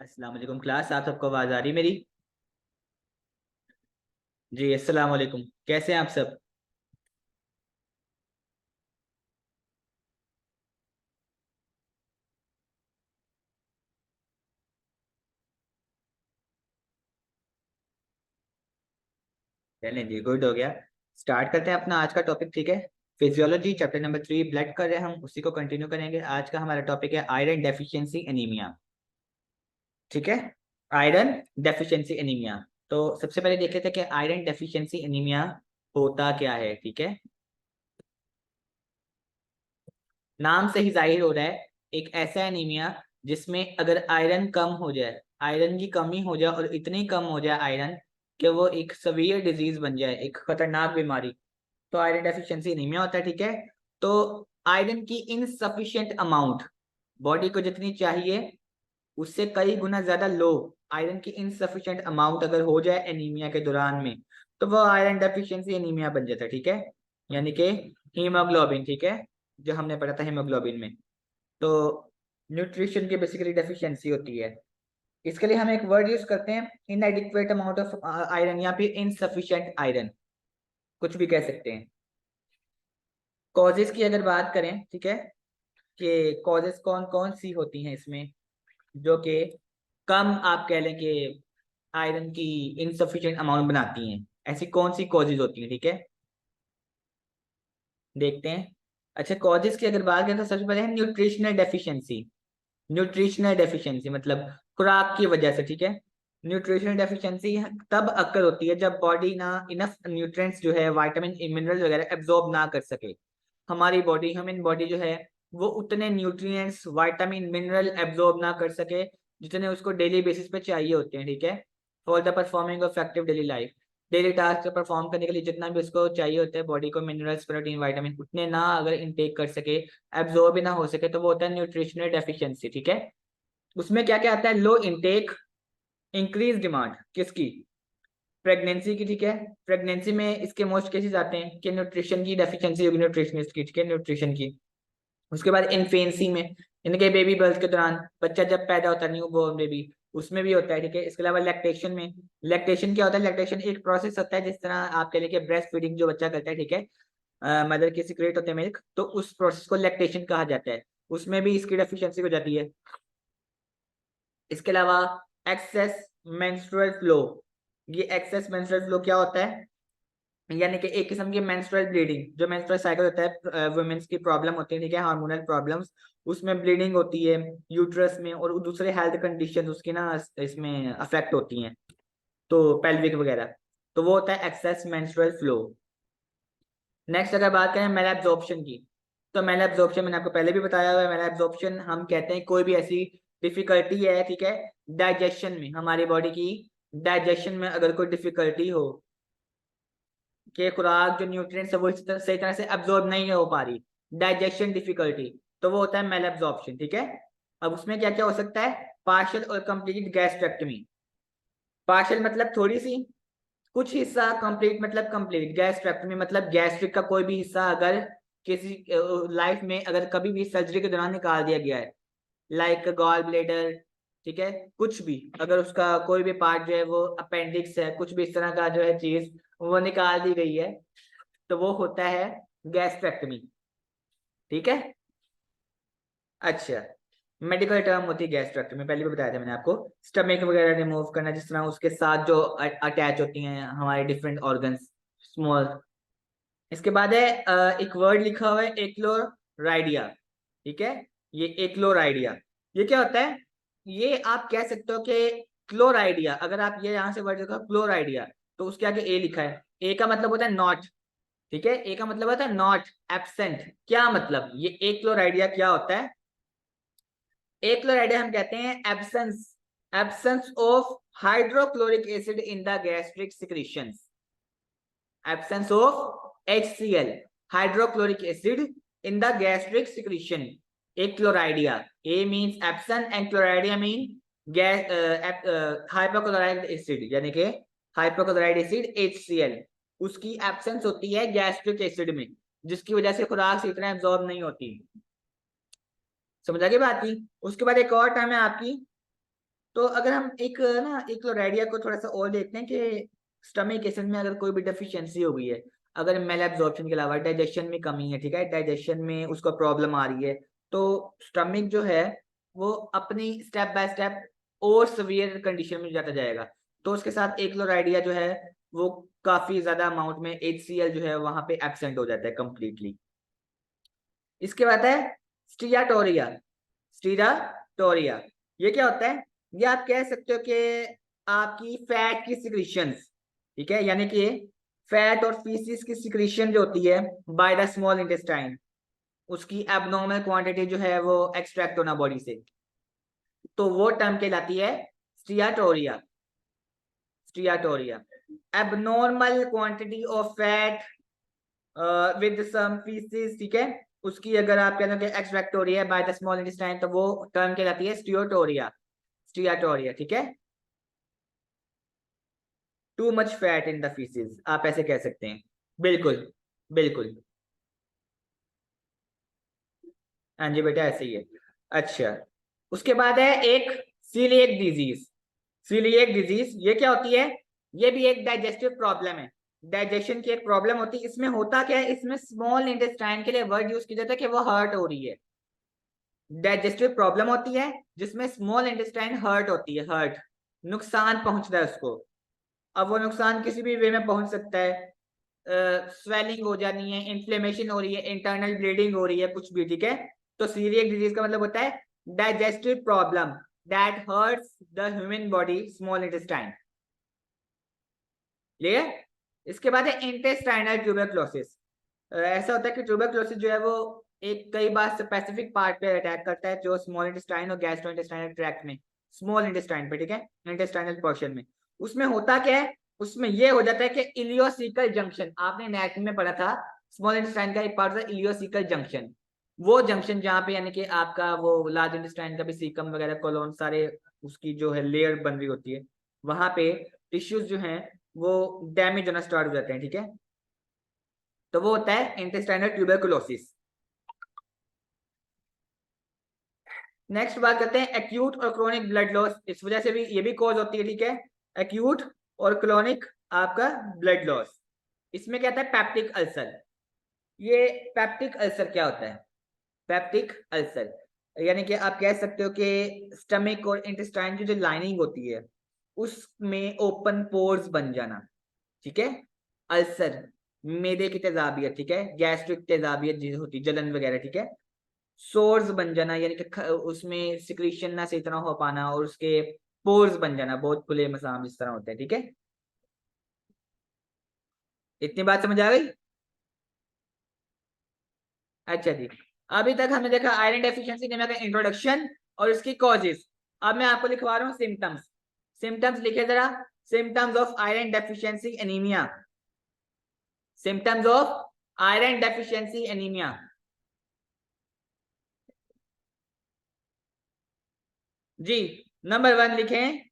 अस्सलाम वालेकुम क्लास। आप सबको आवाज आ रही मेरी? जी अस्सलाम वालेकुम। कैसे हैं आप सब? चलें जी, गुड हो गया। स्टार्ट करते हैं अपना आज का टॉपिक, ठीक है। फिजियोलॉजी चैप्टर नंबर 3 ब्लड कर रहे हैं हम, उसी को कंटिन्यू करेंगे। आज का हमारा टॉपिक है आयरन डेफिशिएंसी एनीमिया। ठीक है, आयरन डेफिशिएंसी एनीमिया। तो सबसे पहले देख लेते हैं कि आयरन डेफिशिएंसी एनीमिया होता क्या है। ठीक है, नाम से ही जाहिर हो रहा है, एक ऐसा एनीमिया जिसमें अगर आयरन कम हो जाए, आयरन की कमी हो जाए और इतनी कम हो जाए आयरन कि वो एक सवियर डिजीज बन जाए, एक खतरनाक बीमारी, तो आयरन डेफिशिएंसी एनीमिया होता है। ठीक है, तो आयरन की इनसफिशिएंट अमाउंट, बॉडी को जितनी चाहिए उससे कई गुना ज्यादा लो आयरन की इनसफिशिएंट अमाउंट अगर हो जाए एनीमिया के दौरान में, तो वो आयरन डेफिशिएंसी एनीमिया बन जाता है। ठीक है, यानी कि हीमोग्लोबिन, ठीक है, जो हमने पढ़ा था हीमोग्लोबिन में। तो न्यूट्रिशन की बेसिकली डेफिशिएंसी होती है। इसके लिए हम एक वर्ड यूज करते हैं, इनएडिक्वेट अमाउंट ऑफ आयरन या फिर इनसफिशिएंट आयरन, कुछ भी कह सकते हैं। कॉजेस की अगर बात करें, ठीक है, कि कॉजेस कौन कौन सी होती हैं इसमें, जो कि कम आप कह लें कि आयरन की इनसफिशिएंट अमाउंट बनाती हैं, ऐसी कौन सी कॉजेज होती हैं। ठीक है, देखते हैं। अच्छा, कॉजेज की अगर बात करें तो सबसे पहले है न्यूट्रिशनल डेफिशिएंसी। न्यूट्रिशनल डेफिशिएंसी मतलब खुराक की वजह से। ठीक है, न्यूट्रिशनल डेफिशिएंसी तब अक्कर होती है जब बॉडी ना इनफ न्यूट्रिएंट्स जो है, विटामिन मिनरल वगैरह एब्जॉर्ब ना कर सके। हमारी बॉडी, ह्यूमन बॉडी जो है, वो उतने न्यूट्रिएंट्स, विटामिन मिनरल एब्जॉर्ब ना कर सके जितने उसको डेली बेसिस पे चाहिए होते हैं। ठीक है, for the performing of effective daily life, daily task perform करने के लिए जितना भी उसको चाहिए होता है बॉडी को, मिनरल्स, प्रोटीन, विटामिन, उतने ना अगर इनटेक कर सके, एब्जॉर्ब भी ना हो सके, तो वो होता है न्यूट्रिशनल डेफिशिएंसी। ठीक है, उसमें क्या क्या आता है? लो इंटेक, इंक्रीज डिमांड किसकी? प्रेगनेंसी की। ठीक है, प्रेगनेंसी में इसके मोस्ट केसेस आते हैं कि न्यूट्रिशन की डेफिशिएंसी होगी, न्यूट्रिशनिस्ट की। ठीक है, न्यूट्रिशन की। उसके बाद इन्फेंसी में, इनके बेबी बर्थ के दौरान, बच्चा जब पैदा होता है, न्यू बोर्न बेबी, उसमें भी होता है। ठीक है, इसके अलावा लैक्टेशन में, लैक्टेशन क्या होता है? लैक्टेशन एक प्रोसेस होता है, जिस तरह आप कह लें ब्रेस्ट फीडिंग जो बच्चा करता है, ठीक है, मदर की सीक्रेट होते हैं मिल्क, तो उस प्रोसेस को लैक्टेशन कहा जाता है, उसमें भी इसकी डेफिशिएंसी हो जाती है। इसके अलावा एक्सेस मेंस्ट्रुअल फ्लो, ये एक्सेस मेंस्ट्रुअल फ्लो क्या होता है? यानी कि एक किस्म की मेंस्ट्रुअल ब्लीडिंग, जो मेंस्ट्रुअल साइकिल होता है, वुमेन्स की प्रॉब्लम होती है, ठीक है, हार्मोनल प्रॉब्लम्स, उसमें ब्लीडिंग होती है यूट्रस में, और दूसरे हेल्थ कंडीशन उसकी ना इसमें अफेक्ट होती हैं, तो पेल्विक वगैरह, तो वो होता है एक्सेस मेंस्ट्रुअल फ्लो। नेक्स्ट अगर बात करें मेल एब्जॉर्प्शन की, तो मेल एब्जॉर्प्शन मैंने आपको पहले भी बताया हुआ है। मेल एब्जॉर्प्शन हम कहते हैं कोई भी ऐसी डिफिकल्टी है, ठीक है, डाइजेशन में, हमारी बॉडी की डाइजेशन में अगर कोई डिफिकल्टी हो कि खुराक जो न्यूट्रिएंट्स है वो सही तरह से अब्जॉर्ब नहीं हो पा रही, डाइजेशन डिफिकल्टी, तो वो होता है मेल एब्जॉर्प्शन। ठीक है, अब उसमें क्या क्या हो सकता है? पार्शियल और कंप्लीट गैस्ट्रेक्टमी। पार्शियल मतलब थोड़ी सी, कुछ हिस्सा, कंप्लीट मतलब कंप्लीट। गैस्ट्रेक्टमी मतलब गैस्ट्रिक का कोई भी हिस्सा अगर किसी लाइफ में अगर कभी भी सर्जरी के दौरान निकाल दिया गया है, लाइक गॉल ब्लेडर, ठीक है, कुछ भी अगर उसका कोई भी पार्ट जो है, वो अपेंडिक्स है, कुछ भी इस तरह का जो है चीज वो निकाल दी गई है, तो वो होता है गैस्ट्रेक्टमी। ठीक है, अच्छा, मेडिकल टर्म होती है गैस्ट्रेक्टमी, पहले भी बताया था मैंने आपको। स्टमक वगैरह रिमूव करना, जिस तरह उसके साथ जो अटैच होती हैं हमारे डिफरेंट ऑर्गन्स, स्मॉल। इसके बाद है एक वर्ड लिखा हुआ है एक्लोराइडिया। ठीक है, ये एक्लोराइडिया, ये क्या होता है? ये आप कह सकते हो कि क्लोराइडिया, अगर आप ये यहाँ से वर्ड देखो क्लोराइडिया, तो उसके आगे ए लिखा है, ए का मतलब होता है नॉट। ठीक है, ए का मतलब होता है नॉट, एब्सेंट। क्या मतलब? ये एक क्लोराइडिया क्या होता है? एक क्लोराइडिया हम कहते हैं absence, absence of hydrochloric acid in the gastric secretions, absence of HCl, hydrochloric acid in the gastric secretion, achlorhydria. A means absent and chlorhydria mean gas, hypochloride acid, यानी कि हाइपोक्लोराइड एसिड HCl, उसकी absence होती है gastric acid में, जिसकी वजह से खुराक से इतना एब्जॉर्ब नहीं होती। समझ आ गई बात की? उसके बाद एक और टर्म है आपकी तो अगर हम एक ना एक क्लोराइडिया को थोड़ा सा और देखते हैं कि स्टमक एसिड में अगर कोई भी डेफिशिएंसी हो गई है, अगर मेल एब्जॉर्प्शन के अलावा डाइजेशन में कमी है, ठीक है, डाइजेशन में उसको प्रॉब्लम आ रही है, तो स्टमक जो है वो अपनी स्टेप बाय स्टेप और सीवियर कंडीशन में जाता जाएगा। तो उसके साथ एक क्लोराइडिया जो है वो काफी ज्यादा अमाउंट में HCl जो है वहां पे एब्सेंट हो जाता है कंप्लीटली। इसके बाद है स्टियाटोरिया। स्टियाटोरिया ये क्या होता है? ये आप कह सकते हो कि आपकी फैट की सिक्रीशंस, ठीक है, यानी कि फैट और फीसिस की सिक्रीशन जो होती है बाय द स्मॉल इंटेस्टाइन, उसकी एबनॉर्मल क्वांटिटी जो है वो एक्सट्रैक्ट होना बॉडी से, तो वो टर्म कहलाती है steatorrhoea. Steatorrhoea abnormal quantity of fat with some faeces, ठीक है, उसकी अगर आप कहते हो कि एक्सट्रैक्ट हो रही है बाय द स्मॉल इंटेस्टाइन, तो वो टर्म कहलाती है स्टियोटोरिया। स्टियाटोरिया, ठीक है, too much fat in the faeces, आप ऐसे कह सकते हैं। बिल्कुल बिल्कुल, हाँ जी बेटा ऐसे ही है। अच्छा, उसके बाद है एक सीलिएक डिजीज। सीलिएक डिजीज ये क्या होती है? ये भी एक डाइजेस्टिव प्रॉब्लम है, डाइजेशन की एक प्रॉब्लम होती है। इसमें होता क्या है, इसमें स्मॉल इंटेस्टाइन के लिए वर्ड यूज किया जाता है कि वो हर्ट हो रही है। डाइजेस्टिव प्रॉब्लम होती है जिसमें स्मॉल इंटेस्टाइन हर्ट होती है, हर्ट, नुकसान पहुंच रहा है उसको। अब वो नुकसान किसी भी वे में पहुंच सकता है, स्वेलिंग हो जानी है, इन्फ्लेमेशन हो रही है, इंटरनल ब्लीडिंग हो रही है, कुछ भी, ठीक है। तो सीलिएक डिजीज का मतलब होता है digestive problem that hurts the human body small intestine. Clear? इसके बाद है इंटेस्टाइनल ट्यूबरक्लोसिस। ऐसा होता है कि ट्यूबरक्लोसिस जो है वो एक कई बार स्पेसिफिक पार्ट पे अटैक करता है, जो स्मॉल इंटेस्टाइन और गैस्ट्रो इंटेस्टाइनल ट्रैक्ट में, स्मॉल इंटेस्टाइन पे, ठीक है, इंटेस्टाइनल पोर्शन में। उसमें होता क्या है, उसमें ये हो जाता है कि इलियोसिकल जंक्शन, आपने एनाटॉमी में पढ़ा था, स्मॉल इंटेस्टाइन का एक पार्ट था इलियोसिकल जंक्शन। वो जंक्शन जहाँ पे यानी कि आपका वो लार्ज इंटेस्टाइन का भी सीकम वगैरह कोलोन सारे उसकी जो है लेयर बन रही होती है, वहां पे टिश्यूज जो हैं वो डैमेज होना स्टार्ट हो जाते हैं, ठीक है। तो वो होता है इंटेस्टाइनल ट्यूबरकुलोसिस। नेक्स्ट बात करते हैं एक्यूट और क्रोनिक ब्लड लॉस। इस वजह से भी ये भी कॉज होती है, ठीक है, एक्यूट और क्रोनिक आपका ब्लड लॉस। इसमें क्या होता है, पैप्टिक अल्सर। ये पैप्टिक अल्सर क्या होता है? पैप्टिक अल्सर यानी कि आप कह सकते हो कि स्टमक और इंटेस्टाइन की जो लाइनिंग होती है उसमें ओपन पोर्स बन जाना, ठीक है। अल्सर मैदे की तेजाबियत, ठीक है, गैस्ट्रिक तेजाबियत जो होती है, जलन वगैरह, ठीक है। सोर्स बन जाना यानी कि उसमें सिक्रीशन ना सही तरह हो पाना, और उसके पोर्स बन जाना, बहुत खुले मसाम इस तरह होते हैं, ठीक है। इतनी बात समझ आ गई? अच्छा जी, अभी तक हमने देखा आयरन डेफिशिएंसी नेमा का इंट्रोडक्शन और इसकी कॉजेस। अब मैं आपको लिखवा रहा हूँ सिम्टम्स। सिम्टम्स लिखे जरा, symptoms of iron deficiency anaemia. Symptoms of iron deficiency anaemia. जी, नंबर 1 लिखें,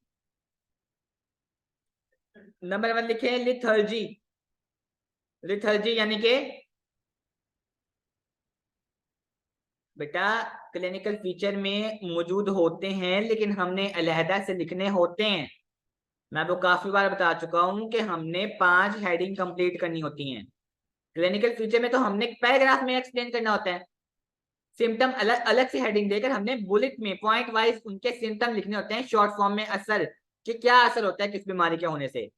नंबर 1 लिखें लिथर्जी। लिथर्जी यानी कि बेटा क्लिनिकल फीचर में मौजूद होते हैं लेकिन हमने अलहदा से लिखने होते हैं। मैं आपको काफी बार बता चुका हूं कि हमने 5 हेडिंग कंप्लीट करनी होती हैं। क्लिनिकल फीचर में तो हमने पैराग्राफ में एक्सप्लेन करना होता है, सिम्टम अलग अलग से हेडिंग देकर हमने बुलेट में पॉइंट वाइज उनके सिम्टम लिखने होते हैं शॉर्ट फॉर्म में, असर कि क्या असर होता है किस बीमारी के होने से।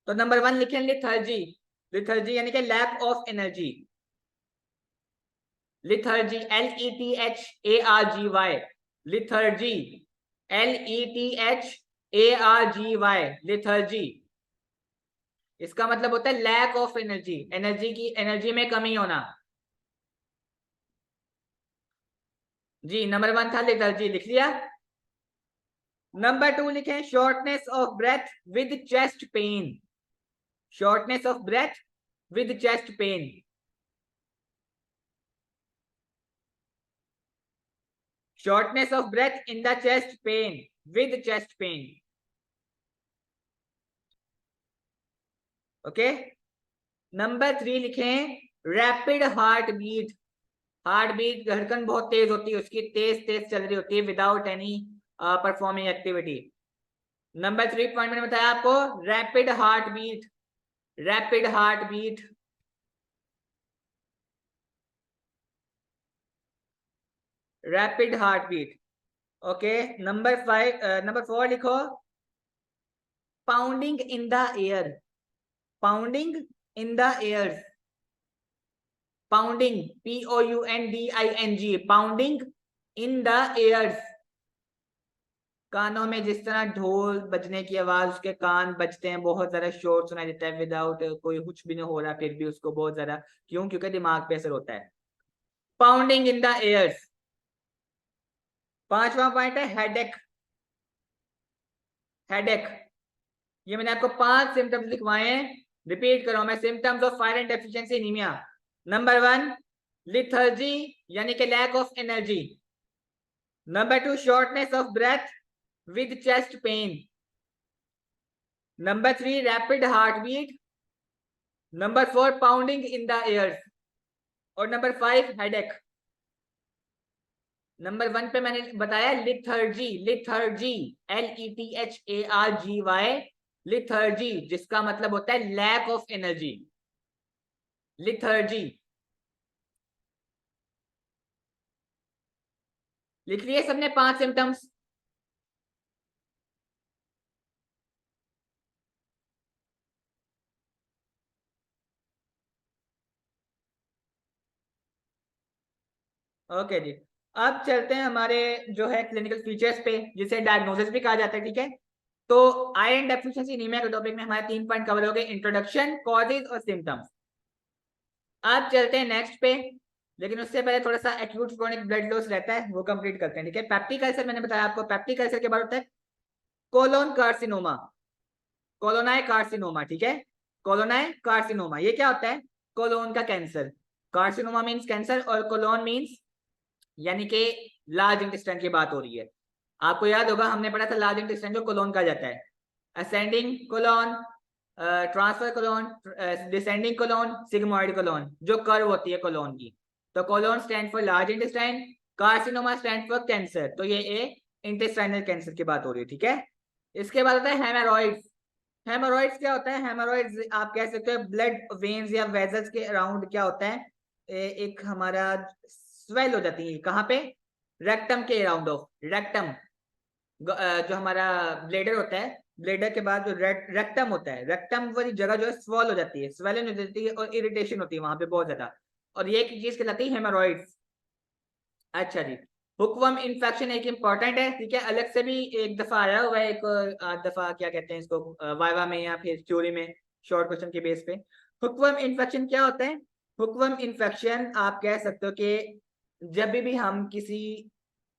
तो नंबर 1 लिखें लिथर्जी। लिथर्जी यानी कि lack of energy. Lethargy LETHARGY, lethargy LETHARGY, lethargy. इसका मतलब होता है लैक ऑफ एनर्जी, एनर्जी की, एनर्जी में कमी होना। जी, नंबर 1 था लिथर्जी, लिख लिया। नंबर 2 लिखें shortness of breath with chest pain. Shortness of breath with chest pain. Shortness of breath in the chest pain, with chest pain. Okay. Number 3 लिखें rapid heartbeat. Heartbeat धड़कन बहुत तेज होती है उसकी, तेज तेज चल रही होती है without any performing activity. Number 3 point मैंने बताया आपको, rapid heartbeat, rapid heartbeat. Rapid heartbeat. Okay, number 5, number 4 लिखो, pounding in the ear, pounding in the ear, pounding, POUNDING, pounding in the ear. कानों में जिस तरह ढोल बजने की आवाज, उसके कान बजते हैं, बहुत ज्यादा शोर सुनाई देता है विदाउट कोई कुछ भी नहीं हो रहा, फिर भी उसको बहुत ज्यादा, क्यों? क्योंकि दिमाग पे असर होता है। Pounding in the air. 5वां पॉइंट है हेडेक, हेडेक। ये मैंने आपको 5 सिम्टम्स लिखवाए हैं, रिपीट करो मैं, symptoms of iron deficiency anaemia. Number 1 lethargy, यानी कि lack of energy. Number 2 shortness of breath with chest pain. Number 3 rapid heartbeat. Number 4 pounding in the ear. और नंबर 5 हेडेक। नंबर 1 पे मैंने बताया लिथर्जी, लिथर्जी, LETHARGY, लिथर्जी, जिसका मतलब होता है लैक ऑफ एनर्जी, लिथर्जी। लिख लिए सबने 5 सिम्टम्स? ओके जी, अब चलते हैं हमारे जो है क्लिनिकल फीचर्स पे, जिसे डायग्नोसिस भी कहा जाता है, ठीक है। तो आयरन डेफिशिएंसी एनीमिया के टॉपिक में हमारे 3 पॉइंट कवर हो गए, इंट्रोडक्शन, कॉजेज और सिम्टम्स। अब चलते हैं नेक्स्ट पे, लेकिन उससे पहले थोड़ा सा एक्यूट क्रोनिक ब्लड लॉस रहता है, वो कंप्लीट करते हैं, ठीक है। पेप्टिक अल्सर मैंने बताया आपको, पेप्टिक अल्सर के बाद होता है कोलोन कार्सिनोमा, कोलोनाई कार्सिनोमा, ठीक है। कोलोनाई कार्सिनोमा ये क्या होता है? कोलोन का कैंसर। कार्सिनोमा मींस कैंसर और कोलोन मींस यानी कि लार्ज इंटेस्टाइन की बात हो रही है। आपको याद होगा हमने पढ़ा था लार्ज इंटेस्टाइन को कोलोन कहा जाता है, ascending colon, transverse colon, descending colon, sigmoid colon, जो कर्व होती है कोलोन की। तो colon stand for large intestine, carcinoma stand for cancer, तो ये एक इंटेस्टाइनल कैंसर की बात हो रही है, ठीक है। इसके बाद होता है हेमोरॉइड्स। हेमोरॉइड्स क्या होता है? हेमोरॉइड्स आप कह सकते हो ब्लड वेन्स या वेजल्स के अराउंड क्या होता है, एक हमारा स्वेल हो जाती है, कहाँ पे? रेक्टम के अराउंड ऑफ, रेक्टम, जो हमारा ब्लेडर होता है, ब्लेडर के बाद जो रेक्टम होता है, रेक्टम वाली जगह जो है स्वॉल हो जाती है, स्वेलन हो जाती है और इरिटेशन होती है वहां पे बहुत ज्यादा, और ये एक चीज कहलाती है हेमोरॉइड्स। अच्छा जी, हुकवर्म इन्फेक्शन एक इंपॉर्टेंट है, ठीक है, अलग से भी एक दफा आया हुआ है, एक आध दफा क्या कहते हैं इसको, वाइवा में या फिर थ्योरी में, शॉर्ट क्वेश्चन के बेस पे। हुकवर्म इन्फेक्शन क्या होता है? हुकवर्म इन्फेक्शन आप कह सकते हो कि जब भी हम किसी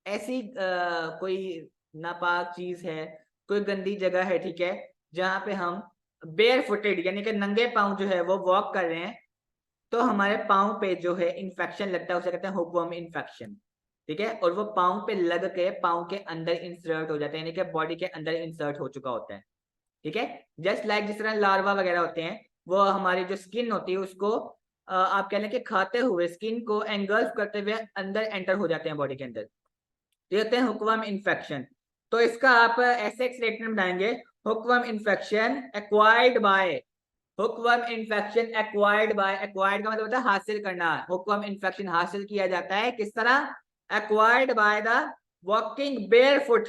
ऐसी कोई नापाक चीज है, कोई गंदी जगह है, ठीक है, जहाँ पे हम बेयर फुटेड यानी कि नंगे पाँव जो है वो वॉक कर रहे हैं, तो हमारे पाँव पे जो है इन्फेक्शन लगता है, उसे कहते हैं हुकवर्म इन्फेक्शन, ठीक है। और वो पाँव पे लग के पाँव के अंदर इंसर्ट हो जाता है, यानी कि बॉडी के अंदर इंसर्ट हो चुका होता है, ठीक है। जस्ट लाइक जिस तरह लार्वा वगैरह होते हैं, वो हमारी जो स्किन होती है उसको आप कह लें कि खाते हुए, स्किन को एंगल्फ करते हुए अंदर एंटर हो जाते हैं बॉडी के अंदर, तो होते हैं हुकवर्म इन्फेक्शन। तो इसका आप ऐसे एक स्टेटमेंट बनाएंगे, hookworm infection acquired by, hookworm infection acquired by, acquired का मतलब होता है हासिल करना, हुकवर्म इन्फेक्शन हासिल किया जाता है किस तरह? Acquired by the walking barefoot,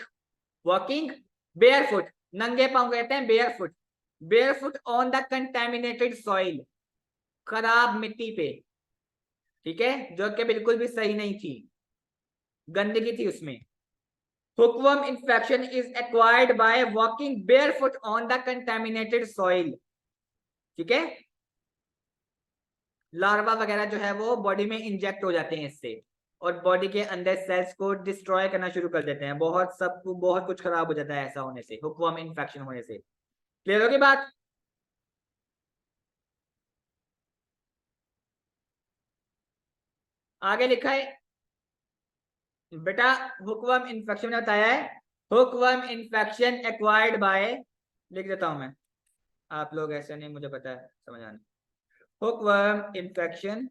walking barefoot, नंगे पांव कहते हैं barefoot, barefoot on the contaminated soil, खराब मिट्टी पे, ठीक है, जो कि बिल्कुल भी सही नहीं थी, गंदगी थी उसमें। Hookworm infection is acquired by walking barefoot on the contaminated soil, ठीक है। लार्वा वगैरह जो है वो बॉडी में इंजेक्ट हो जाते हैं इससे, और बॉडी के अंदर सेल्स को डिस्ट्रॉय करना शुरू कर देते हैं, बहुत कुछ खराब हो जाता है ऐसा होने से, हुकवर्म इन्फेक्शन होने से। क्लियर होगी बात? आगे लिखा है बेटा, हुकवर्म इन्फेक्शन में बताया है, हुकवर्म इन्फेक्शन एक्वायर्ड बाय, लिख देता हूं मैं, आप लोग ऐसे नहीं, मुझे पता है समझ आने। हुकवर्म इन्फेक्शन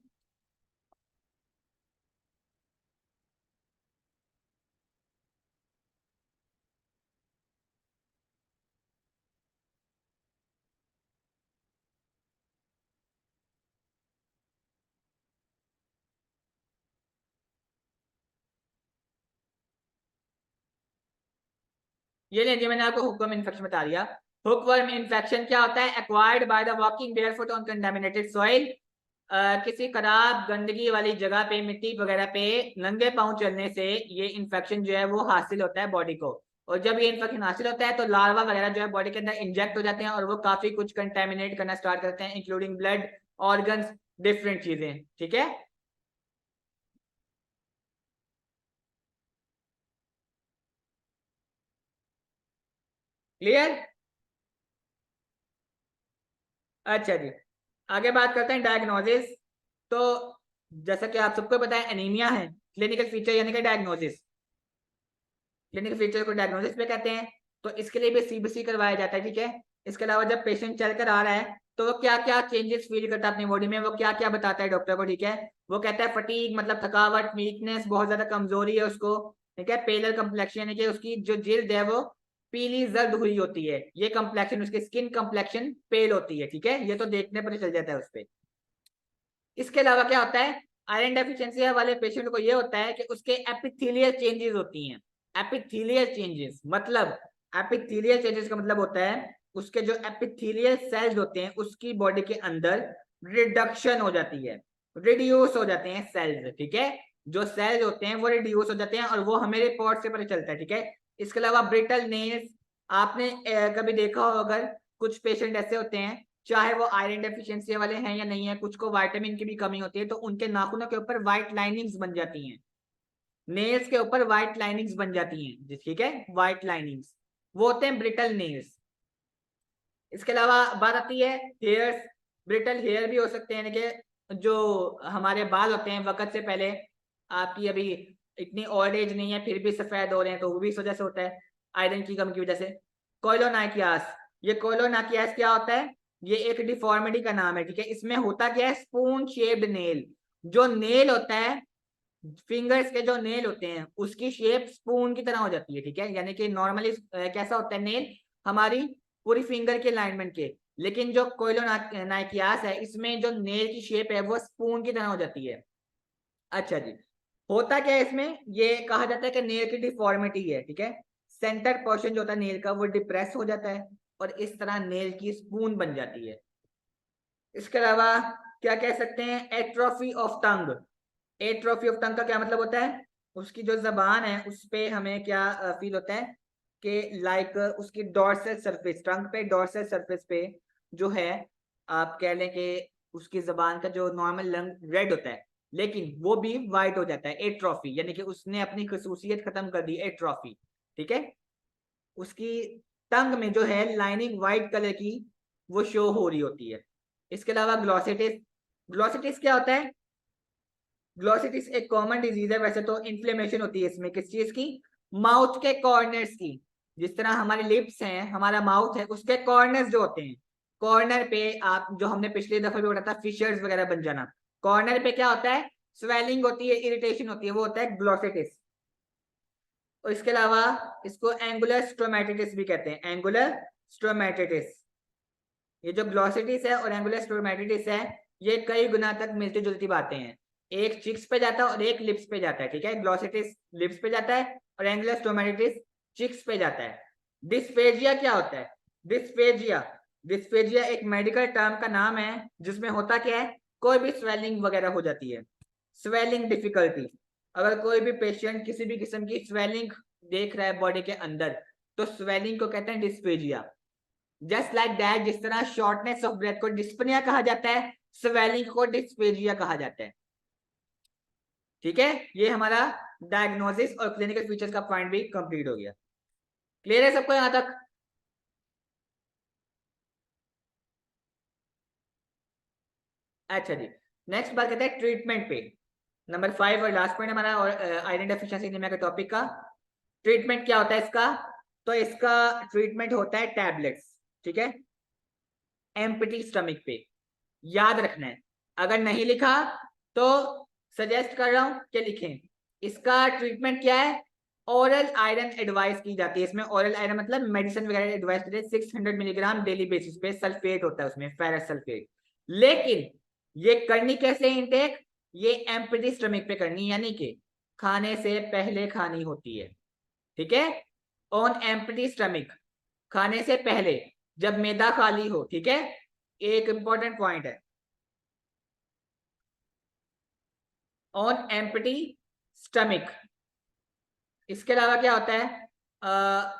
ये लीजिए, मैंने आपको हुकवर्म इन्फेक्शन बता दिया। हुकवर्म इन्फेक्शन क्या होता है? Acquired by the walking barefoot on contaminated soil. किसी खराब गंदगी वाली जगह पे, मिट्टी वगैरह पे नंगे पांव चलने से ये इन्फेक्शन जो है वो हासिल होता है बॉडी को। और जब ये इन्फेक्शन हासिल होता है तो लार्वा वगैरह जो है बॉडी के अंदर इंजेक्ट हो जाते हैं और वो काफी कुछ कंटेमिनेट करना स्टार्ट करते हैं, इंक्लूडिंग ब्लड, ऑर्गन्स, डिफरेंट चीजें। ठीक है, क्लियर? अच्छा जी, आगे बात करते हैं डायग्नोसिस। तो जैसा कि आप सबको पता है एनीमिया है क्लिनिकल फीचर यानी कि डायग्नोसिस। क्लिनिकल फीचर को डायग्नोसिस पे कहते हैं। तो इसके लिए भी सीबीसी करवाया जाता है। ठीक है, इसके अलावा जब पेशेंट चल कर आ रहा है तो वो क्या क्या चेंजेस फील करता है अपनी बॉडी में, वो क्या क्या बताता है डॉक्टर को। ठीक है, वो कहता है फटीग मतलब थकावट, वीकनेस, बहुत ज्यादा कमजोरी है उसको। ठीक है, पेलर कम्प्लेक्शन यानी कि उसकी जो जिल्द है वो पीली जर्द हुई होती है। ये कम्प्लेक्शन, उसकी स्किन कम्प्लेक्शन पेल होती है। ठीक है, ये तो देखने पर ही चल जाता है उस पर। इसके अलावा क्या होता है, आयरन डेफिशिएंसी वाले पेशेंट को ये होता है कि उसके एपिथेलियल चेंजेस होती हैं। एपिथेलियल चेंजेस मतलब, एपिथेलियल चेंजेस का मतलब होता है उसके जो एपिथेलियल सेल्स होते हैं उसकी बॉडी के अंदर रिडक्शन हो जाती है, रिड्यूस हो जाते हैं सेल्स। ठीक है, जो सेल्स होते हैं वो रिड्यूस हो जाते हैं और वो हमें रिपोर्ट से पता चलता है। ठीक है, इसके अलावा ब्रिटल नेल्स, आपने कभी देखा हो अगर, कुछ पेशेंट ऐसे होते हैं चाहे वो आयरन डेफिशिएंसी वाले हैं या नहीं है, कुछ को विटामिन की भी कमी होती है तो उनके नाखूनों के ऊपर व्हाइट लाइनिंग्स बन जाती हैं, नेल्स के ऊपर व्हाइट लाइनिंग्स बन जाती हैं। ठीक है, व्हाइट लाइनिंग्स वो होते हैं ब्रिटल नेल्स। इसके अलावा बात आती है हेयर्स। ब्रिटल हेयर भी हो सकते हैं, यानी कि जो हमारे बाल होते हैं वक्त से पहले, आपकी अभी इतनी ओल्ड एज नहीं है फिर भी सफेद हो रहे हैं, तो वो भी इस वजह से होता है, आयरन की कमी की वजह से। कोइलोनाइकियास, ये कोइलोनाइकियास क्या होता है? ये एक डिफॉर्मिटी का नाम है। ठीक है, इसमें होता क्या है, स्पून शेप्ड नेल। जो नेल होता है, फिंगर्स के जो नेल होते हैं उसकी शेप स्पून की तरह हो जाती है। ठीक है, यानी कि नॉर्मली कैसा होता है नेल, हमारी पूरी फिंगर के अलाइनमेंट के, लेकिन जो कोइलोनाइकियास है इसमें जो नेल की शेप है वो स्पून की तरह हो जाती है। अच्छा जी, होता क्या है इसमें, ये कहा जाता है कि नेल की डिफॉर्मिटी है। ठीक है, सेंटर पोर्शन जो होता है नेल का वो डिप्रेस हो जाता है और इस तरह नेल की स्पून बन जाती है। इसके अलावा क्या कह सकते हैं, atrophy of tongue. Atrophy of tongue का क्या मतलब होता है, उसकी जो जबान है उस पे हमें क्या फील होता है कि लाइक उसकी डोर्सल सरफेस, टंग पे डोर्सल सरफेस पे जो है, आप कह लें कि उसकी जबान का जो नॉर्मल रंग रेड होता है लेकिन वो भी वाइट हो जाता है, एट्रोफी यानी कि उसने अपनी खसूसियत खत्म कर दी, एट्रोफी। ठीक है, उसकी टंग में जो है लाइनिंग वाइट कलर की वो शो हो रही होती है। इसके अलावा ग्लोसिटिस, ग्लोसिटिस क्या होता है? ग्लोसिटिस एक कॉमन डिजीज है, वैसे तो इन्फ्लेमेशन होती है इसमें, किस चीज की, माउथ के कॉर्नर्स की। जिस तरह हमारे लिप्स हैं, हमारा माउथ है, उसके कॉर्नर्स जो होते हैं, कॉर्नर पे आप जो हमने पिछले दफे भी पढ़ा था फिशर्स वगैरह बन जाना, कॉर्नर पे क्या होता है, स्वेलिंग होती है, इरिटेशन होती है, वो होता है ग्लोसिटिस। और इसके अलावा इसको एंगुलर स्टोमेटिटिस भी कहते हैं, एंगुलर स्टोमेटिटिस। ये जो ग्लोसिटिस है और एंगुलर स्टोमेटिटिस है ये कई गुना तक मिलती जुलती बातें हैं, एक चिक्स पे जाता है और एक लिप्स पे जाता है। ठीक है, ग्लोसिटिस लिप्स पे जाता है और एंगुलर स्टोमेटिटिस चिक्स पे जाता है। डिस्फेजिया क्या होता है? डिस्फेजिया, डिस्फेजिया एक मेडिकल टर्म का नाम है जिसमें होता क्या है, कोई भी स्वेलिंग वगैरह हो जाती है, स्वेलिंग डिफिकल्टी। अगर कोई भी पेशेंट किसी भी किस्म की स्वेलिंग देख रहा है बॉडी के अंदर तो स्वेलिंग को कहते हैं डिस्फेजिया। जस्ट लाइक दैट, जिस तरह शॉर्टनेस ऑफ ब्रेथ को डिस्पनिया कहा जाता है, स्वेलिंग को डिस्पेजिया कहा जाता है। ठीक है, ये हमारा डायग्नोसिस और क्लिनिकल फीचर्स का पॉइंट भी कंप्लीट हो गया। क्लियर है सबको यहां तक? अच्छा जी, नेक्स्ट बात करते हैं ट्रीटमेंट पे। नंबर 5 और लास्ट पॉइंट हमारा और आयरन डेफिशिएंसी एनीमिया के टॉपिक का ट्रीटमेंट क्या होता है इसका। तो इसका ट्रीटमेंट होता है टैबलेट्स। ठीक है, एम्प्टी स्टमक पे, याद रखना है, अगर नहीं लिखा तो सजेस्ट कर रहा हूं कि लिखें। इसका ट्रीटमेंट क्या है, ओरल आयरन एडवाइस की जाती है इसमें। ओरल आयरन मतलब मेडिसिन वगैरह एडवाइस की जाती है, 600 मिलीग्राम डेली बेसिस पे, सल्फेट होता है उसमें, फेरस सल्फेट। लेकिन ये करनी कैसे इनटेक, ये एम्प्टी स्टमक पे करनी, यानी कि खाने से पहले खानी होती है। ठीक है, ऑन एम्प्टी स्टमक, खाने से पहले, जब मैदा खाली हो, ठीक है, एक इंपॉर्टेंट पॉइंट है, ऑन एम्प्टी स्टमक। इसके अलावा क्या होता है,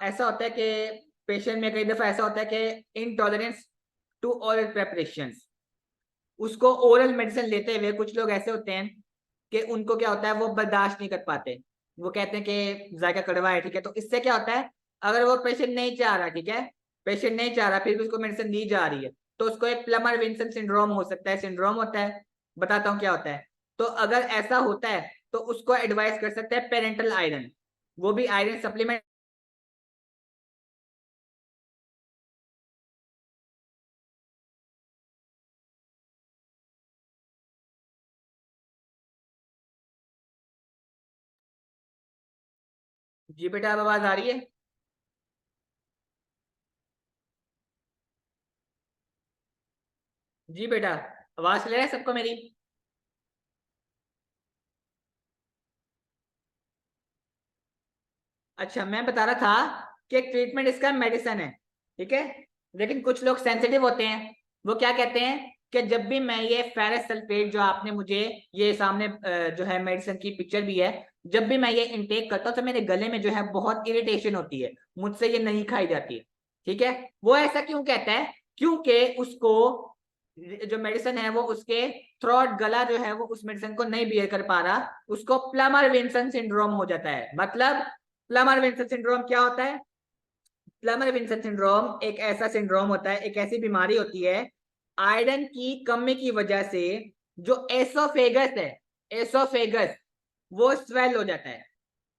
ऐसा होता है कि पेशेंट में कई दफा ऐसा होता है कि इनटॉलरेंस टू ऑरल प्रेपरेशंस, उसको ओरल मेडिसिन लेते हुए कुछ लोग ऐसे होते हैं कि उनको क्या होता है, वो बर्दाश्त नहीं कर पाते, वो कहते हैं कि जायका कड़वा है, ठीक है, तो इससे क्या होता है, अगर वो पेशेंट नहीं चाह रहा, ठीक है, पेशेंट नहीं चाह रहा, फिर भी उसको मेडिसिन दी जा रही है, तो उसको एक प्लमर विंसन सिंड्रोम हो सकता है, सिंड्रोम होता है, बताता हूँ क्या होता है। तो अगर ऐसा होता है तो उसको एडवाइस कर सकते हैं पेरेंटल आयरन, वो भी आयरन सप्लीमेंट। जी बेटा, अब आवाज आ रही है? जी बेटा, आवाज क्लियर है सबको मेरी? अच्छा, मैं बता रहा था कि ट्रीटमेंट इसका मेडिसिन है, ठीक है, लेकिन कुछ लोग सेंसिटिव होते हैं, वो क्या कहते हैं कि जब भी मैं ये फेरस सल्फेट, जो आपने मुझे ये सामने जो है मेडिसिन की पिक्चर भी है, जब भी मैं ये इनटेक करता हूँ तो मेरे गले में जो है बहुत इरिटेशन होती है, मुझसे ये नहीं खाई जाती, ठीक है। वो ऐसा क्यों कहता है? क्योंकि उसको जो मेडिसिन है वो उसके थ्रोट, गला जो है वो उस मेडिसिन को नहीं बियर कर पा रहा, उसको प्लमर विंसन सिंड्रोम हो जाता है। मतलब प्लमर विंसन सिंड्रोम क्या होता है? प्लमर विंसन सिंड्रोम एक ऐसा सिंड्रोम होता है, एक ऐसी बीमारी होती है आयरन की कमी की वजह से, जो एसोफेगस है, एसोफेगस वो स्वेल हो जाता है,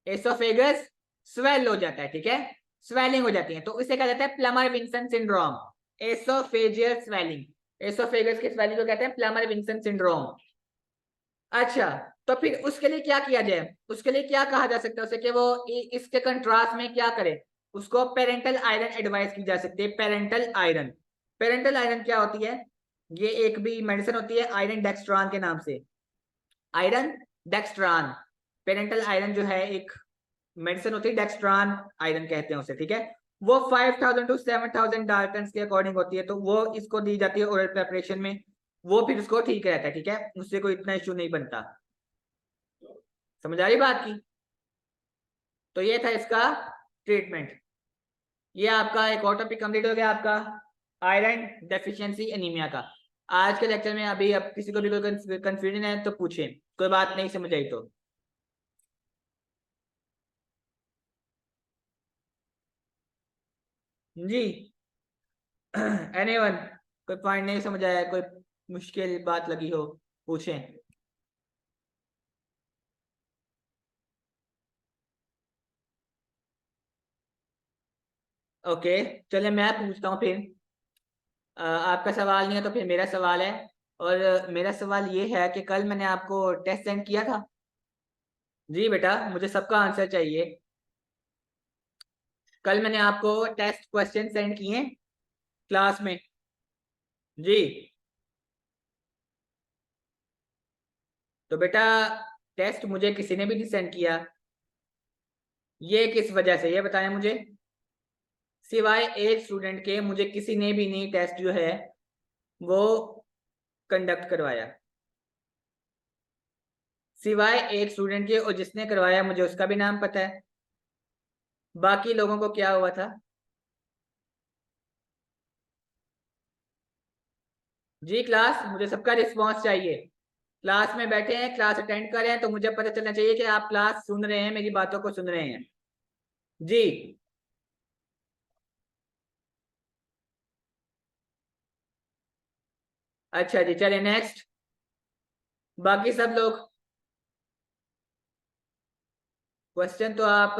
एसोफेगस स्वेल हो जाता है, ठीक है, स्वेलिंग हो जाती है, तो इसे कहा जाता है Plummer Vinson syndrome, oesophageal swelling, oesophagus की स्वेलिंग को कहते हैं प्लमर विंसन सिंड्रोम। अच्छा, तो फिर उसके लिए क्या किया जाए, उसके लिए क्या कहा जा सकता है उसे कि वो इसके कंट्रास्ट में क्या करे, उसको पेरेंटल आयरन एडवाइस की जा सकती है, पेरेंटल आयरन। पेरेंटल आयरन क्या होती है? ये एक भी मेडिसिन होती है आयरन डेक्स्ट्रान के नाम से, आयरन डेक्स्ट्रान, पेरेंटल आयरन जो है एक मेडिसिन होती है, डेक्स्ट्रान आयरन कहते हैं उसे, ठीक है। वो 5000 टू 7000 डाल्टन के अकॉर्डिंग होती है, तो वो इसको दी जाती है ओरल प्रेपरेशन में, वो फिर उसको ठीक रहता है, ठीक है, उससे कोई इतना इश्यू नहीं बनता। समझ आ रही बात की? तो ये था इसका ट्रीटमेंट। ये आपका एक और टॉपिक कंप्लीट हो गया, आपका आयरन डेफिशिएंसी एनीमिया का। आज के लेक्चर में अभी अब किसी को भी कोई कंफ्यूजन है तो पूछे, कोई बात नहीं समझ आई तो। जी एनीवन, कोई पॉइंट नहीं समझ आया, कोई मुश्किल बात लगी हो, पूछें। ओके, चलिए मैं पूछता हूँ फिर। आपका सवाल नहीं है तो फिर मेरा सवाल है, और मेरा सवाल ये है कि कल मैंने आपको टेस्ट सेंड किया था। जी बेटा, मुझे सबका आंसर चाहिए। कल मैंने आपको टेस्ट क्वेश्चन सेंड किए क्लास में। जी, तो बेटा टेस्ट मुझे किसी ने भी नहीं सेंड किया, ये किस वजह से, ये बताएं मुझे। सिवाय एक स्टूडेंट के मुझे किसी ने भी नहीं टेस्ट जो है वो कंडक्ट करवाया, सिवाय एक स्टूडेंट के, और जिसने करवाया मुझे उसका भी नाम पता है। बाकी लोगों को क्या हुआ था? जी क्लास, मुझे सबका रिस्पॉन्स चाहिए। क्लास में बैठे हैं, क्लास अटेंड कर रहे हैं, तो मुझे पता चलना चाहिए कि आप क्लास सुन रहे हैं, मेरी बातों को सुन रहे हैं। जी, अच्छा जी, चलिए नेक्स्ट। बाकी सब लोग, क्वेश्चन तो आप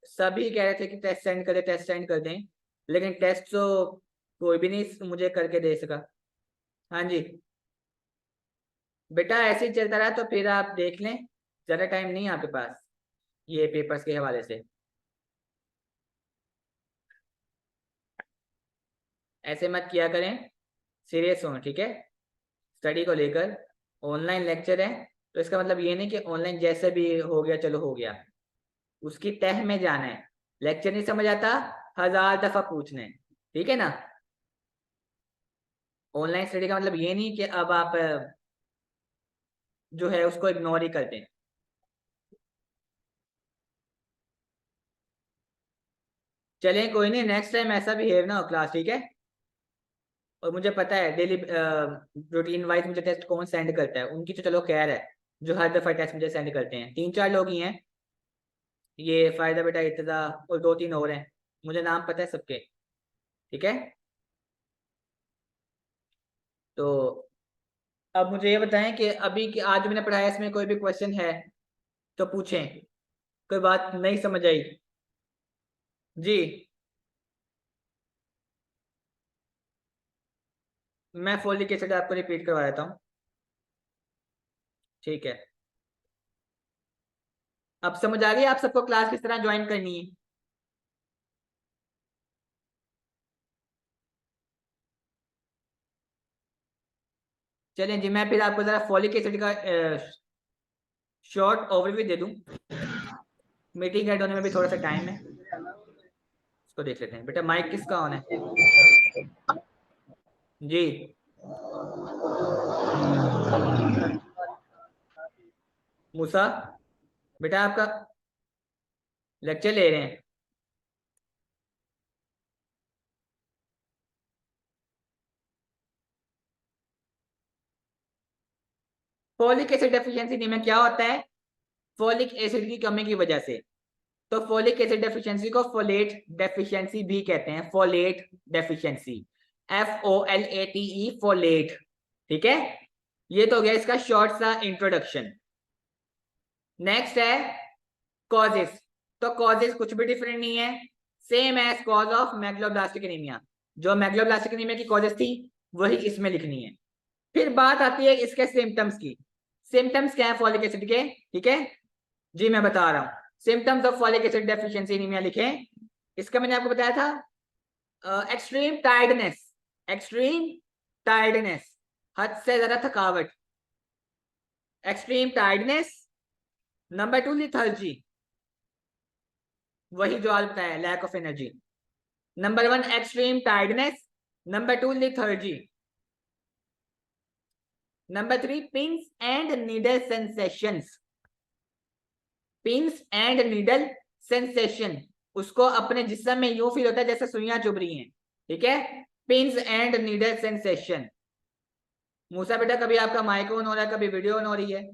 सभी कह रहे थे कि टेस्ट सेंड करें, टेस्ट सेंड कर दें, लेकिन टेस्ट तो कोई भी नहीं मुझे करके दे सका। हाँ जी बेटा, ऐसे ही चलता रहा तो फिर आप देख लें, ज़्यादा टाइम नहीं है आपके पास ये पेपर्स के हवाले से। ऐसे मत किया करें, सीरियस हों, ठीक है, स्टडी को लेकर। ऑनलाइन लेक्चर है तो इसका मतलब ये नहीं कि ऑनलाइन जैसे भी हो गया चलो हो गया, उसकी तह में जाना है। लेक्चर नहीं समझ आता 1000 दफा पूछना है, ठीक है ना। ऑनलाइन स्टडी का मतलब ये नहीं कि अब आप जो है उसको इग्नोर ही कर दें। चलें कोई नहीं, नेक्स्ट टाइम ऐसा बिहेव ना हो क्लास, ठीक है। और मुझे पता है डेली रूटीन वाइज मुझे टेस्ट कौन सेंड करता है, उनकी तो चलो खैर है, जो हर दफा टेस्ट मुझे सेंड करते हैं 3-4 लोग ही हैं। ये फायदा बेटा इर्तजा और 2-3 और हैं, मुझे नाम पता है सबके, ठीक है। तो अब मुझे ये बताएं कि अभी कि आज मैंने पढ़ाया इसमें कोई भी क्वेश्चन है तो पूछें, कोई बात नहीं समझ आई जी। मैं फोलिक एसिड आपको रिपीट करवा देता हूँ, ठीक है। अब समझ आ गई आप सबको क्लास किस तरह ज्वाइन करनी है। चलें जी, मैं फिर आपको जरा फोलिक एसिड का शॉर्ट ओवरव्यू दे दूं। मीटिंग ऐड होने में भी थोड़ा सा टाइम है, इसको देख लेते हैं। बेटा माइक किसका ऑन है जी। मूसा बेटा आपका लेक्चर ले रहे हैं। फोलिक एसिड डेफिशिएंसी में क्या होता है, फोलिक एसिड की कमी की वजह से। तो फोलिक एसिड डेफिशिएंसी को फोलेट डेफिशिएंसी भी कहते हैं, फोलेट डेफिशिएंसी, FOLATE, फोलेट, ठीक है। ये तो हो गया इसका शॉर्ट सा इंट्रोडक्शन। नेक्स्ट है कॉजेस। तो कॉजेस कुछ भी डिफरेंट नहीं है, same as cause of megaloblastic anaemia. जो मैग्लोब्लास्टिक एनीमिया की कॉजेस थी वही इसमें लिखनी है। फिर बात आती है इसके सिम्टम्स की। सिम्टम्स क्या है फॉलिक एसिड के, ठीक है जी, मैं बता रहा हूँ। Symptoms of folic acid deficiency anaemia लिखें। इसका मैंने आपको बताया था एक्सट्रीम टायर्डनेस, एक्सट्रीम टायर्डनेस, हद से ज्यादा थकावट, एक्सट्रीम टायर्डनेस। नंबर 2 लिथर्जी, वही जो आज बताया, lack of energy. Number 1 extreme tiredness, number 2 lethargy. Number 3 pins and needle sensations, pins and needle sensation, उसको अपने जिस्म में यूं फील होता है जैसे सुइयां चुभ रही हैं, ठीक है। Pins and needle sensation. Musa बेटा कभी आपका माइक ऑन हो रहा है, कभी वीडियो ऑन हो रही है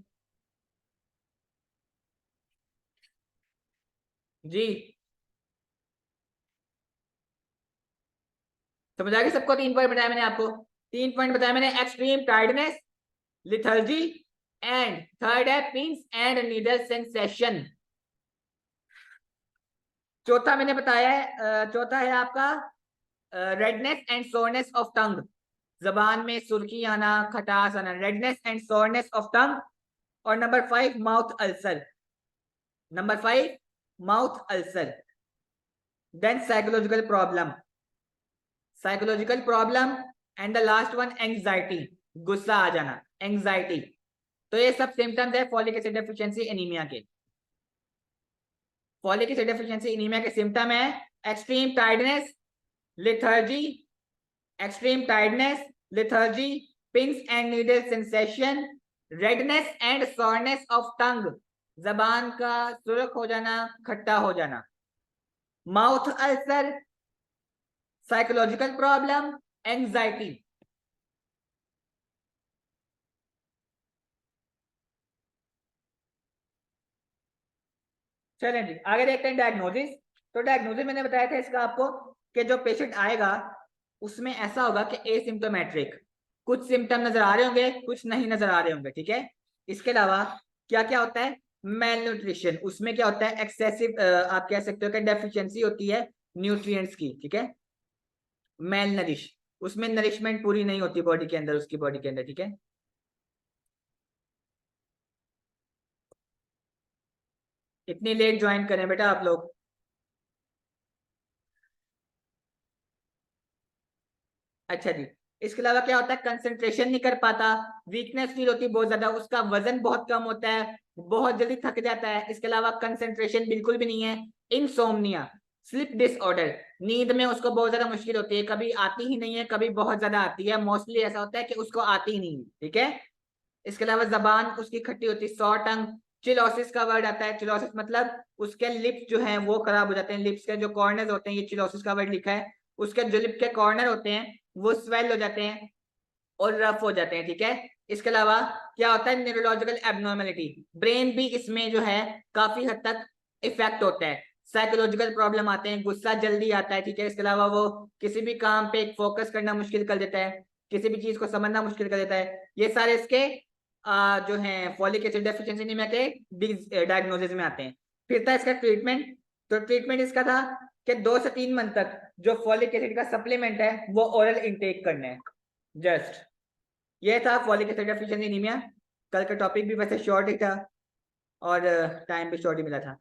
जी। समझ आ गई सबको? 3 पॉइंट बताया मैंने आपको, 3 पॉइंट बताया मैंने, extreme tiredness, lethargy, and third है पिंस एंड नीडल सेंसेशन। चौथा मैंने बताया है, चौथा है आपका redness and soreness of tongue, जबान में सुर्खी आना, खटास आना, redness and soreness of tongue. और number 5 mouth ulcer, number 5 mouth ulcer. Then psychological problem, psychological problem. And the last one anxiety, गुस्सा आ जाना, एंजाइटी। तो ये सब सिम्टम्स है फॉलिक एसिड डेफिशिएंसी एनीमिया के। फॉलिक एसिड डेफिशिएंसी एनीमिया के सिम्टम है extreme tiredness, lethargy, extreme tiredness, lethargy, pins and needle sensation, redness and soreness of tongue, जबान का सुर्ख हो जाना, खट्टा हो जाना, mouth ulcer, psychological problem, anxiety. चलें जी आगे देखते हैं डायग्नोसिस। तो डायग्नोसिस मैंने बताया था इसका आपको कि जो पेशेंट आएगा उसमें ऐसा होगा कि एसिम्प्टोमेट्रिक, कुछ सिम्टम नजर आ रहे होंगे, कुछ नहीं नजर आ रहे होंगे, ठीक है। इसके अलावा क्या क्या होता है, मेल न्यूट्रिशन, उसमें क्या होता है एक्सेसिव, आप कह सकते हो कि डेफिशिएंसी होती है न्यूट्रिएंट्स की, ठीक है। मेल नरिश, उसमें नरिशमेंट पूरी नहीं होती बॉडी के अंदर, उसकी बॉडी के अंदर, ठीक है। इतनी लेट ज्वाइन करें बेटा आप लोग। अच्छा जी, इसके अलावा क्या होता है, कंसंट्रेशन नहीं कर पाता, वीकनेस फील होती है बहुत ज्यादा, उसका वजन बहुत कम होता है, बहुत जल्दी थक जाता है। इसके अलावा कंसंट्रेशन बिल्कुल भी नहीं है, इनसोमनिया, स्लीप डिसऑर्डर, नींद में उसको बहुत ज्यादा मुश्किल होती है, कभी आती ही नहीं है, कभी बहुत ज्यादा आती है, मोस्टली ऐसा होता है कि उसको आती ही नहीं है, ठीक है। इसके अलावा जबान उसकी खट्टी होती है, सॉर टंग। चिलोसिस का वर्ड आता है, चिलोसिस मतलब उसके लिप्स जो हैं वो खराब हो जाते हैं, लिप्स के जो कॉर्नर होते हैं, ये चिलोसिस का वर्ड लिखा है, उसके जो लिप के कॉर्नर होते हैं वो स्वेल हो जाते हैं और रफ हो जाते हैं, ठीक है। इसके अलावा क्या होता है, न्यूरोलॉजिकल एबनॉर्मेलिटी, ब्रेन भी इसमें जो है काफी हद तक इफेक्ट होता है, साइकोलॉजिकल प्रॉब्लम आते हैं, गुस्सा जल्दी आता है, ठीक है। इसके अलावा वो किसी भी काम पे फोकस करना मुश्किल कर देता है, किसी भी चीज को समझना मुश्किल कर देता है, ये सारे इसके जो है फॉलिक एसिड डेफिशिएंसी एनीमिया के डायग्नोसिस में आते हैं। फिर था इसका ट्रीटमेंट, तो ट्रीटमेंट इसका था कि 2 से 3 मंथ तक जो फॉलिक एसिड का सप्लीमेंट है वो ओरल इंटेक करना है, जस्ट। ये था फॉलिक एसिड डेफिशिएंसी एनीमिया। कल का टॉपिक भी वैसे शॉर्ट ही था और टाइम भी शॉर्ट ही मिला था,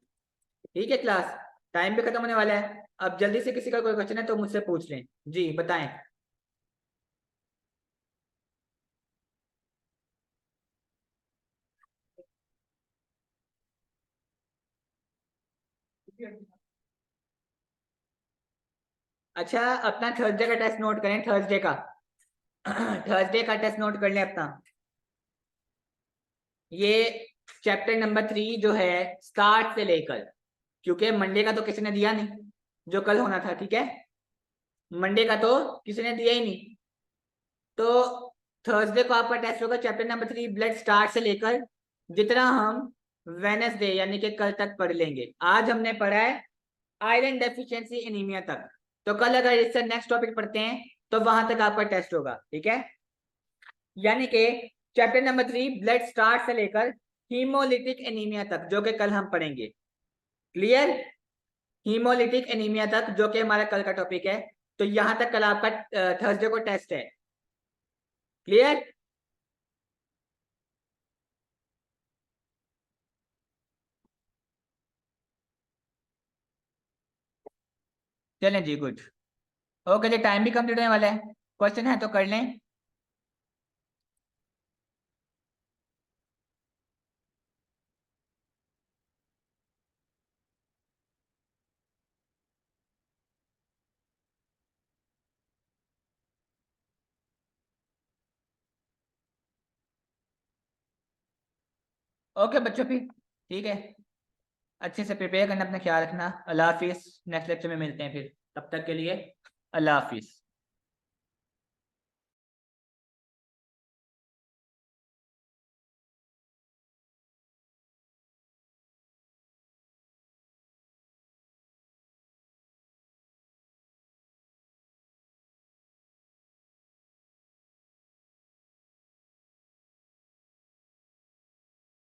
ठीक है क्लास। टाइम भी खत्म होने वाला है, अब जल्दी से किसी का कोई क्वेश्चन है तो मुझसे पूछ लें, जी बताएं। अच्छा, अपना थर्सडे का टेस्ट नोट करें, थर्सडे का थर्सडे का टेस्ट नोट कर लें अपना। ये चैप्टर नंबर 3 जो है स्टार्ट से लेकर, क्योंकि मंडे का तो किसी ने दिया नहीं जो कल होना था, ठीक है। मंडे का तो किसी ने दिया ही नहीं, तो थर्सडे को आपका टेस्ट होगा चैप्टर नंबर 3 ब्लड स्टार्ट से लेकर, जितना हम वेनसडे यानी कि कल तक पढ़ लेंगे। आज हमने पढ़ा है आयरन डेफिशिएंसी एनीमिया तक, तो कल अगर इससे नेक्स्ट टॉपिक पढ़ते हैं तो वहां तक आपका टेस्ट होगा, ठीक है। यानी कि चैप्टर नंबर 3 ब्लड स्टार्ट से लेकर हीमोलिटिक एनीमिया तक, जो कि कल हम पढ़ेंगे, क्लियर। हीमोलिटिक एनीमिया तक जो कि हमारा कल का टॉपिक है, तो यहां तक कल आपका थर्सडे को टेस्ट है, क्लियर। चलें जी, गुड। ओके जी, टाइम भी कंप्लीट होने वाला है, क्वेश्चन है तो कर लें। ओके बच्चों, फिर ठीक है, अच्छे से प्रिपेयर करना, अपना ख्याल रखना। अल्लाह हाफिज, नेक्स्ट लेक्चर में मिलते हैं फिर, तब तक के लिए अल्लाह हाफिज।